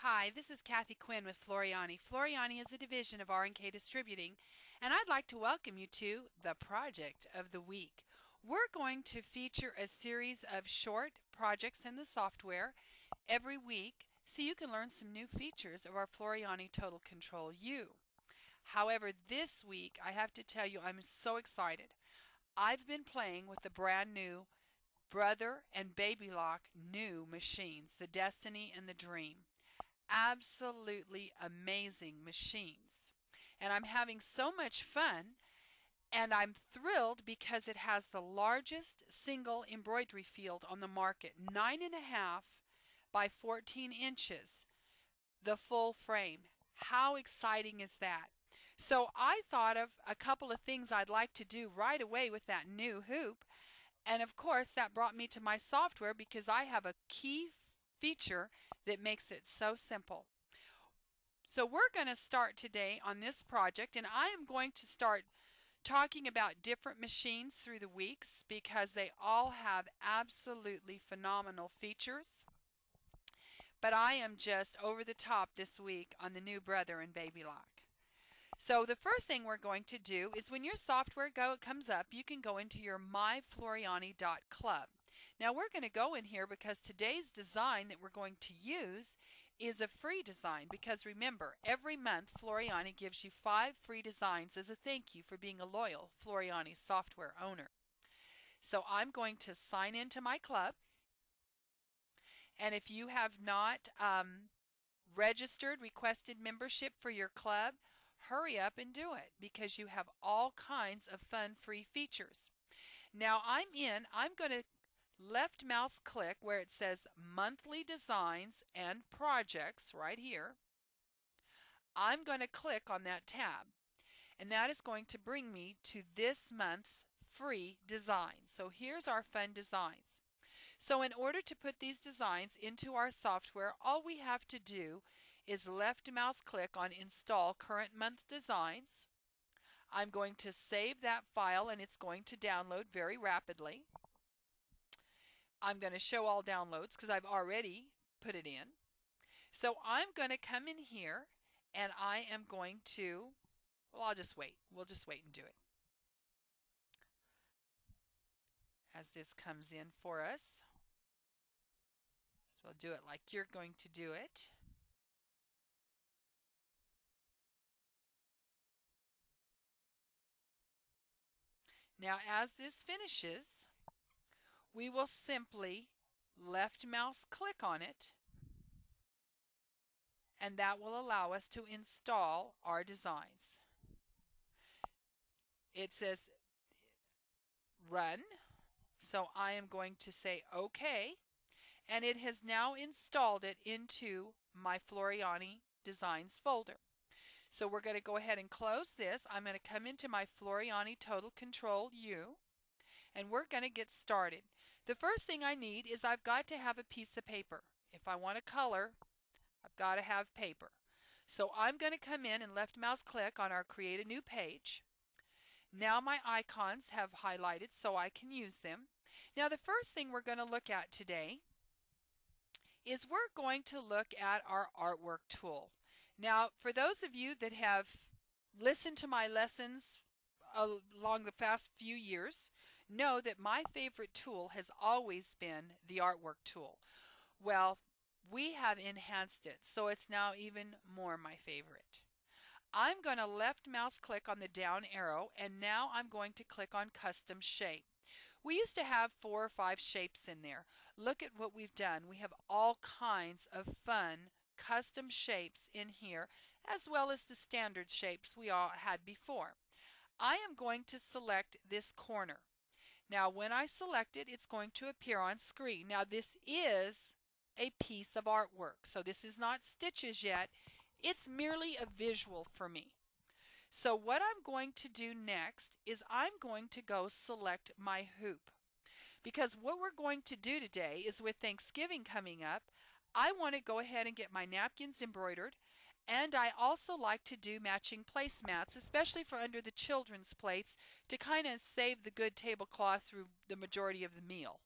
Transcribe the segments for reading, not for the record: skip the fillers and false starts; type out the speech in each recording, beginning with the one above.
Hi, this is Kathy Quinn with Floriani. Floriani is a division of R&K Distributing, and I'd like to welcome you to the Project of the Week. We're going to feature a series of short projects in the software every week so you can learn some new features of our Floriani Total Control U. However, this week I have to tell you I'm so excited. I've been playing with the brand new Brother and Baby Lock new machines, the Destiny and the Dream. Absolutely amazing machines. And I'm having so much fun, and I'm thrilled because it has the largest single embroidery field on the market, 9.5 by 14 inches, the full frame. How exciting is that? So I thought of a couple of things I'd like to do right away with that new hoop. And of course, that brought me to my software because I have a key feature that makes it so simple. So we're going to start today on this project, and I am going to start talking about different machines through the weeks because they all have absolutely phenomenal features. But I am just over the top this week on the new Brother and Baby Lock. So the first thing we're going to do is when your software comes up, you can go into your myfloriani.club. Now we're going to go in here because today's design that we're going to use is a free design, because remember, every month Floriani gives you 5 free designs as a thank you for being a loyal Floriani software owner. So I'm going to sign into my club, and if you have not requested membership for your club, hurry up and do it because you have all kinds of fun free features. Now I'm going to left mouse click where it says monthly designs and projects right here. I'm going to click on that tab, and that is going to bring me to this month's free designs. So here's our fun designs. So in order to put these designs into our software, all we have to do is left mouse click on Install Current Month Designs. I'm going to save that file, and it's going to download very rapidly. I'm going to show all downloads because I've already put it in. So I'm going to come in here, and I am going to, well, I'll just wait. We'll just wait and do it as this comes in for us. So I'll do it like you're going to do it. Now as this finishes, we will simply left mouse click on it, and that will allow us to install our designs. It says run, so I am going to say OK, and it has now installed it into my Floriani Designs folder. So we're going to go ahead and close this. I'm going to come into my Floriani Total Control U, and we're going to get started. The first thing I need is I've got to have a piece of paper. If I want to color, I've got to have paper. So I'm going to come in and left mouse click on our Create a New Page. Now my icons have highlighted so I can use them. Now the first thing we're going to look at today is we're going to look at our artwork tool. Now for those of you that have listened to my lessons along the past few years, know that my favorite tool has always been the artwork tool. Well, we have enhanced it, so it's now even more my favorite. I'm going to left mouse click on the down arrow, and now I'm going to click on Custom Shape. We used to have 4 or 5 shapes in there. Look at what we've done. We have all kinds of fun custom shapes in here, as well as the standard shapes we all had before. I am going to select this corner. Now when I select it, it's going to appear on screen. Now this is a piece of artwork, so this is not stitches yet. It's merely a visual for me. So what I'm going to do next is I'm going to go select my hoop, because what we're going to do today is, with Thanksgiving coming up, I want to go ahead and get my napkins embroidered, and I also like to do matching placemats, especially for under the children's plates, to kind of save the good tablecloth through the majority of the meal.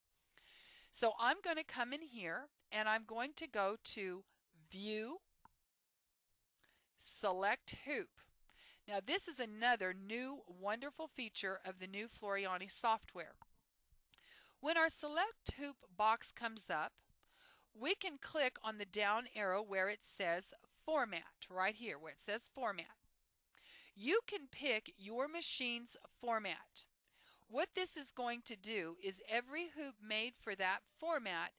So I'm going to come in here, and I'm going to go to View, Select Hoop. Now this is another new wonderful feature of the new Floriani software. When our Select Hoop box comes up, we can click on the down arrow where it says Format, right here where it says Format. You can pick your machine's format. What this is going to do is every hoop made for that format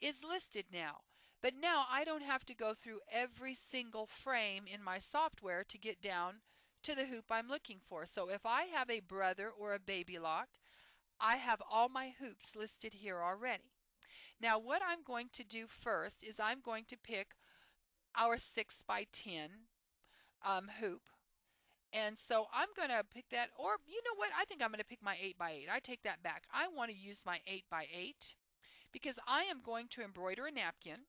is listed now. But now I don't have to go through every single frame in my software to get down to the hoop I'm looking for. So if I have a brother or a baby lock, I have all my hoops listed here already. Now what I'm going to do first is I'm going to pick our 6x10 hoop. And so I'm going to pick that, or you know what, I think I'm going to pick my 8x8. I take that back. I want to use my 8x8 because I am going to embroider a napkin,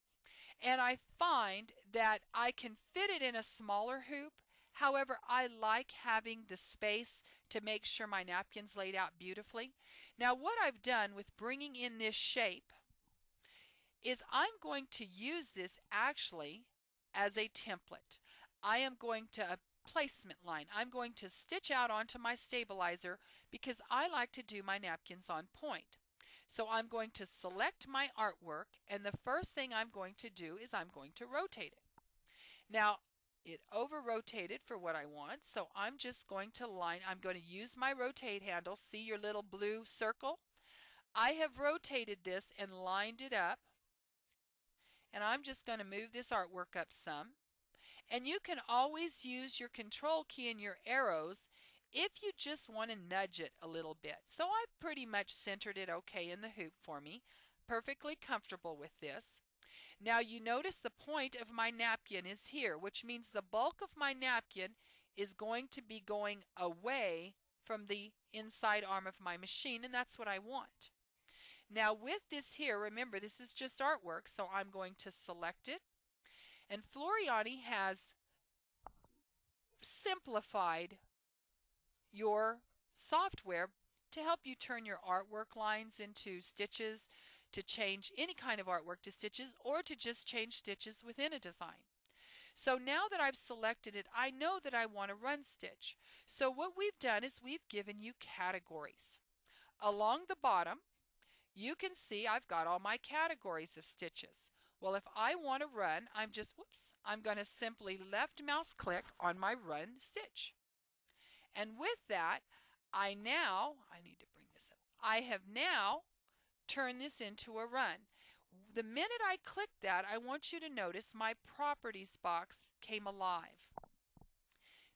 and I find that I can fit it in a smaller hoop. However, I like having the space to make sure my napkin's laid out beautifully. Now what I've done with bringing in this shape is I'm going to use this actually as a template. I am going to placement line. I'm going to stitch out onto my stabilizer because I like to do my napkins on point. So I'm going to select my artwork, and the first thing I'm going to do is I'm going to rotate it. Now it over rotated for what I want, so I'm just going to I'm going to use my rotate handle. See your little blue circle? I have rotated this and lined it up, and I'm just going to move this artwork up some. And you can always use your control key and your arrows if you just want to nudge it a little bit. So I've pretty much centered it okay in the hoop for me. Perfectly comfortable with this. Now you notice the point of my napkin is here, which means the bulk of my napkin is going to be going away from the inside arm of my machine, and that's what I want. Now with this here, remember this is just artwork, so I'm going to select it. And Floriani has simplified your software to help you turn your artwork lines into stitches, to change any kind of artwork to stitches, or to just change stitches within a design. So now that I've selected it, I know that I want to run stitch. So what we've done is we've given you categories. Along the bottom, you can see I've got all my categories of stitches. Well, if I want to run, I'm going to simply left mouse click on my run stitch. And with that, I need to bring this up. I have now turned this into a run. The minute I click that, I want you to notice my properties box came alive.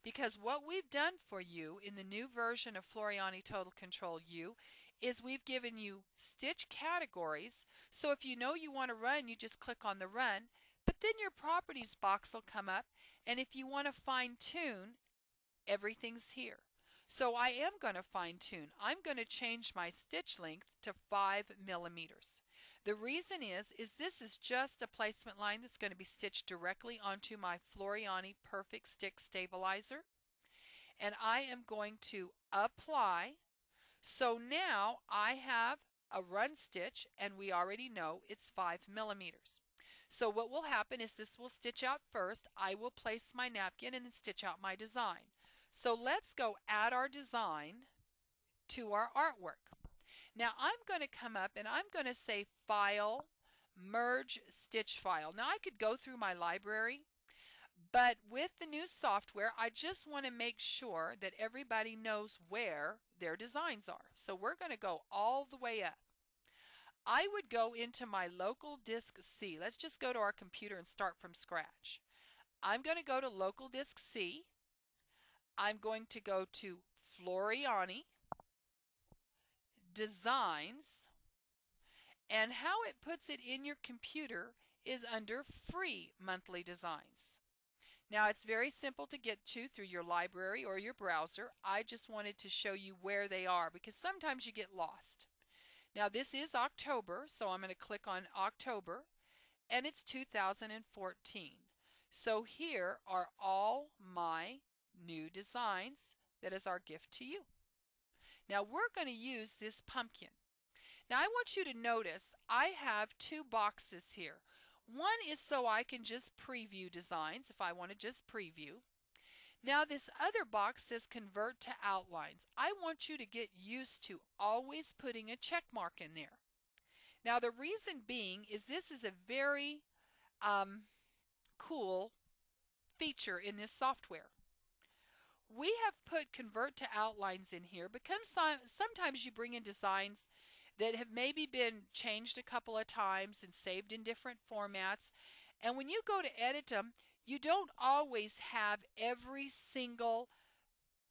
Because what we've done for you in the new version of Floriani Total Control U is we've given you stitch categories. So if you know you want to run, you just click on the run, but then your properties box will come up, and if you want to fine tune, everything's here. So I am going to fine tune. I'm going to change my stitch length to 5 millimeters. The reason is this is just a placement line that's going to be stitched directly onto my Floriani Perfect Stick Stabilizer, and I am going to apply. So now I have a run stitch, and we already know it's 5 millimeters. So what will happen is this will stitch out first. I will place my napkin and then stitch out my design. So let's go add our design to our artwork. Now I'm going to come up and I'm going to say File, Merge Stitch File. Now I could go through my library, but with the new software, I just want to make sure that everybody knows where their designs are. So we're going to go all the way up. I would go into my local disk C. Let's just go to our computer and start from scratch. I'm going to go to local disk C. I'm going to go to Floriani Designs, and how it puts it in your computer is under Free Monthly Designs. Now it's very simple to get to through your library or your browser. I just wanted to show you where they are because sometimes you get lost. Now this is October, so I'm going to click on October, and it's 2014. So here are all my new designs. That is our gift to you. Now we're going to use this pumpkin. Now I want you to notice I have two boxes here. One is so I can just preview designs if I want to just preview. Now this other box says convert to outlines. I want you to get used to always putting a check mark in there. Now the reason being is this is a very cool feature in this software. We have put convert to outlines in here because sometimes you bring in designs that have maybe been changed a couple of times and saved in different formats. And when you go to edit them, you don't always have every single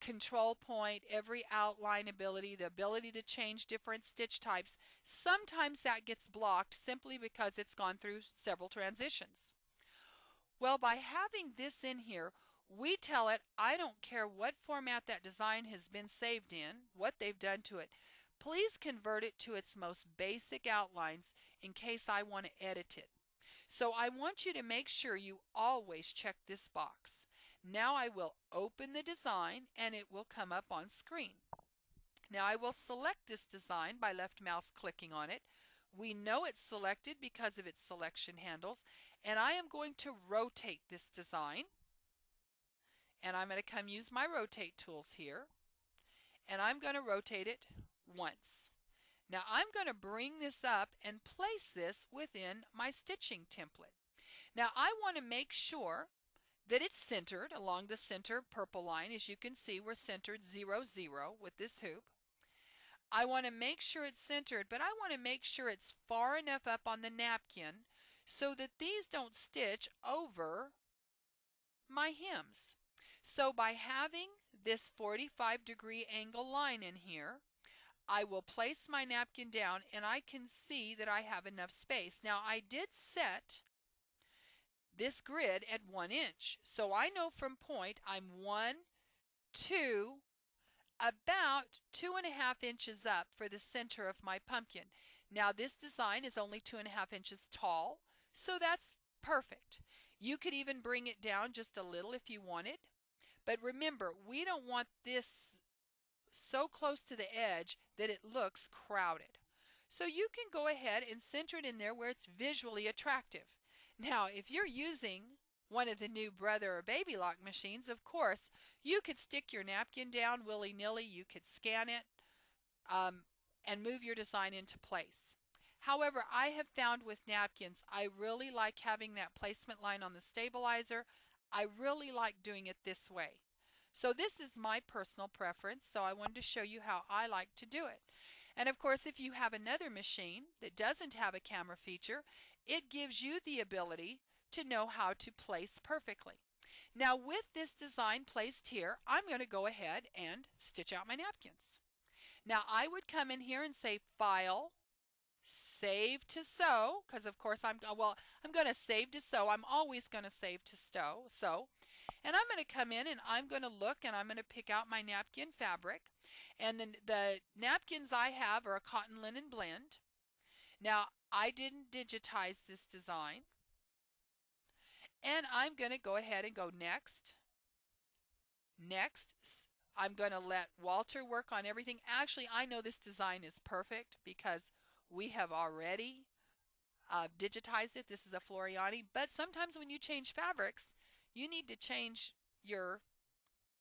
control point, every outline ability, the ability to change different stitch types. Sometimes that gets blocked simply because it's gone through several transitions. Well, by having this in here, we tell it, I don't care what format that design has been saved in, what they've done to it. Please convert it to its most basic outlines in case I want to edit it. So I want you to make sure you always check this box. Now I will open the design and it will come up on screen. Now I will select this design by left mouse clicking on it. We know it's selected because of its selection handles, and I am going to rotate this design. And I'm going to come use my rotate tools here, and I'm going to rotate it once. Now I'm going to bring this up and place this within my stitching template. Now I want to make sure that it's centered along the center purple line. As you can see, we're centered 0, 0 with this hoop. I want to make sure it's centered, but I want to make sure it's far enough up on the napkin so that these don't stitch over my hems. So by having this 45-degree angle line in here, I will place my napkin down and I can see that I have enough space. Now I did set this grid at 1 inch. So I know from point I'm 1, 2, about 2.5 inches up for the center of my pumpkin. Now this design is only 2.5 inches tall, so that's perfect. You could even bring it down just a little if you wanted. But remember, we don't want this so close to the edge that it looks crowded. So you can go ahead and center it in there where it's visually attractive. Now, if you're using one of the new Brother or Baby Lock machines, of course, you could stick your napkin down willy-nilly. You could scan it and move your design into place. However, I have found with napkins, I really like having that placement line on the stabilizer. I really like doing it this way. So this is my personal preference, so I wanted to show you how I like to do it. And of course, if you have another machine that doesn't have a camera feature, it gives you the ability to know how to place perfectly. Now with this design placed here, I'm going to go ahead and stitch out my napkins. Now I would come in here and say File, Save to Sew, because of course I'm going to save to sew. I'm always going to save to sew. And I'm going to come in and I'm going to look and I'm going to pick out my napkin fabric. And then the napkins I have are a cotton linen blend. Now I didn't digitize this design. And I'm going to go ahead and go next. Next, I'm going to let Walter work on everything. Actually, I know this design is perfect because we have already digitized it. This is a Floriani, but sometimes when you change fabrics, you need to change your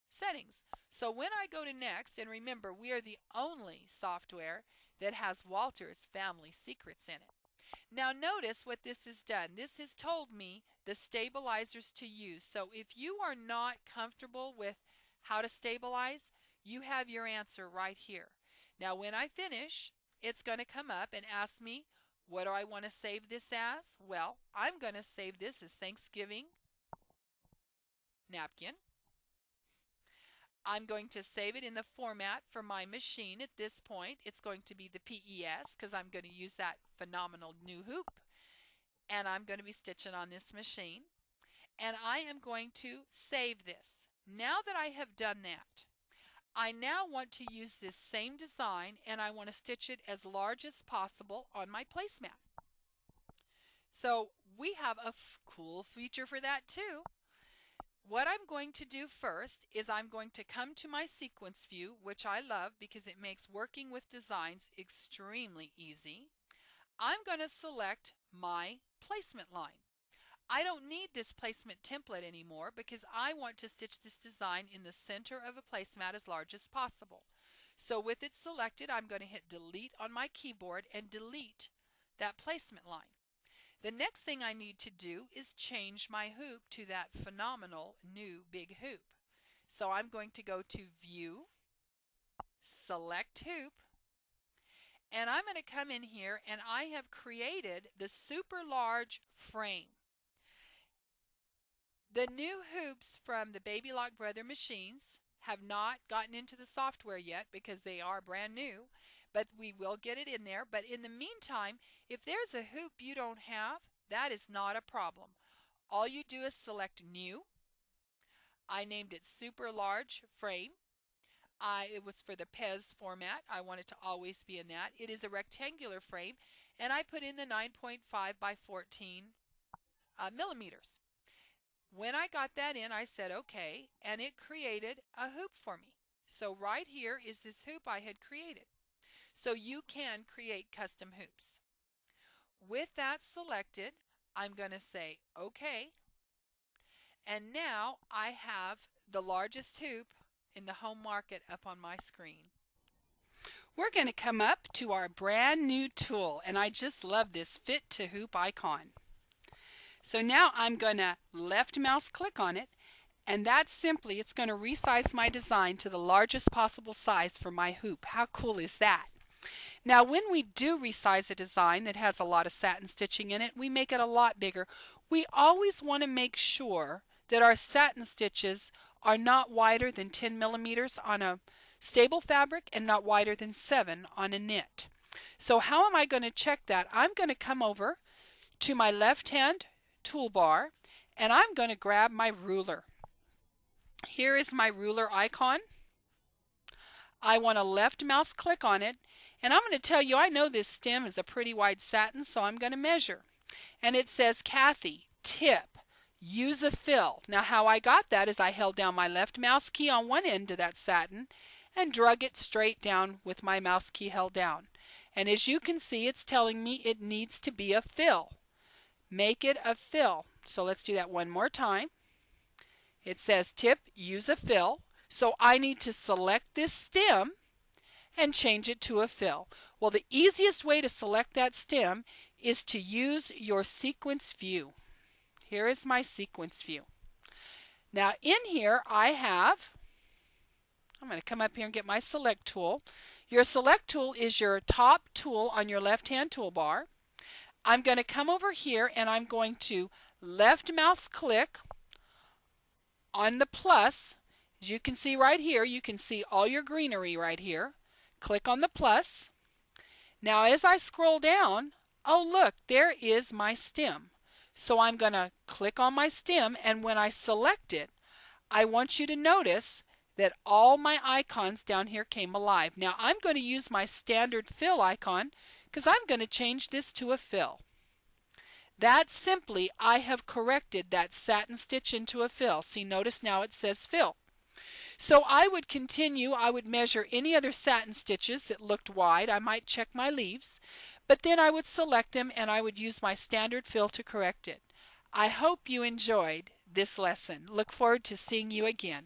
settings. So when I go to next, and remember, we are the only software that has Walter's family secrets in it. Now notice what this has done. This has told me the stabilizers to use. So if you are not comfortable with how to stabilize, you have your answer right here. Now when I finish, it's going to come up and ask me, what do I want to save this as? Well, I'm going to save this as Thanksgiving napkin. I'm going to save it in the format for my machine at this point. It's going to be the PES because I'm going to use that phenomenal new hoop. And I'm going to be stitching on this machine. And I am going to save this. Now that I have done that, I now want to use this same design and I want to stitch it as large as possible on my placemat. So we have a cool feature for that too. What I'm going to do first is I'm going to come to my sequence view, which I love because it makes working with designs extremely easy. I'm going to select my placement line. I don't need this placement template anymore because I want to stitch this design in the center of a placemat as large as possible. So with it selected, I'm going to hit delete on my keyboard and delete that placement line. The next thing I need to do is change my hoop to that phenomenal new big hoop. So I'm going to go to View, select Hoop, and I'm going to come in here and I have created the super large frame. The new hoops from the Baby Lock Brother machines have not gotten into the software yet because they are brand new, but we will get it in there. But in the meantime, if there's a hoop you don't have, that is not a problem. All you do is select New. I named it Super Large Frame. It was for the Pez format. I want it to always be in that. It is a rectangular frame, and I put in the 9.5 by 14 millimeters. When I got that in, I said okay, and it created a hoop for me. So right here is this hoop I had created. So you can create custom hoops. With that selected, I'm going to say okay, and now I have the largest hoop in the home market up on my screen. We're going to come up to our brand new tool, and I just love this Fit to Hoop icon. So now I'm going to left mouse click on it, and that's simply, it's going to resize my design to the largest possible size for my hoop. How cool is that? Now when we do resize a design that has a lot of satin stitching in it, we make it a lot bigger. We always want to make sure that our satin stitches are not wider than 10 millimeters on a stable fabric and not wider than 7 on a knit. So how am I going to check that? I'm going to come over to my left hand toolbar and I'm going to grab my ruler. Here is my ruler icon. I want to left mouse click on it, and I'm going to tell you I know this stem is a pretty wide satin, so I'm going to measure. And it says, Kathy, tip, use a fill. Now how I got that is I held down my left mouse key on one end of that satin and drug it straight down with my mouse key held down. And as you can see, it's telling me it needs to be a fill. Make it a fill. So let's do that one more time. It says tip, use a fill. So I need to select this stem and change it to a fill. Well, the easiest way to select that stem is to use your sequence view. Here is my sequence view. Now in here I'm going to come up here and get my select tool. Your select tool is your top tool on your left hand toolbar. I'm going to come over here and I'm going to left mouse click on the plus. As you can see right here, you can see all your greenery right here. Click on the plus. Now as I scroll down, oh look, there is my stem. So I'm going to click on my stem, and when I select it, I want you to notice that all my icons down here came alive. Now I'm going to use my standard fill icon because I'm going to change this to a fill. That simply, I have corrected that satin stitch into a fill. See, notice now it says fill. So I would continue, I would measure any other satin stitches that looked wide. I might check my leaves, but then I would select them and I would use my standard fill to correct it. I hope you enjoyed this lesson. Look forward to seeing you again.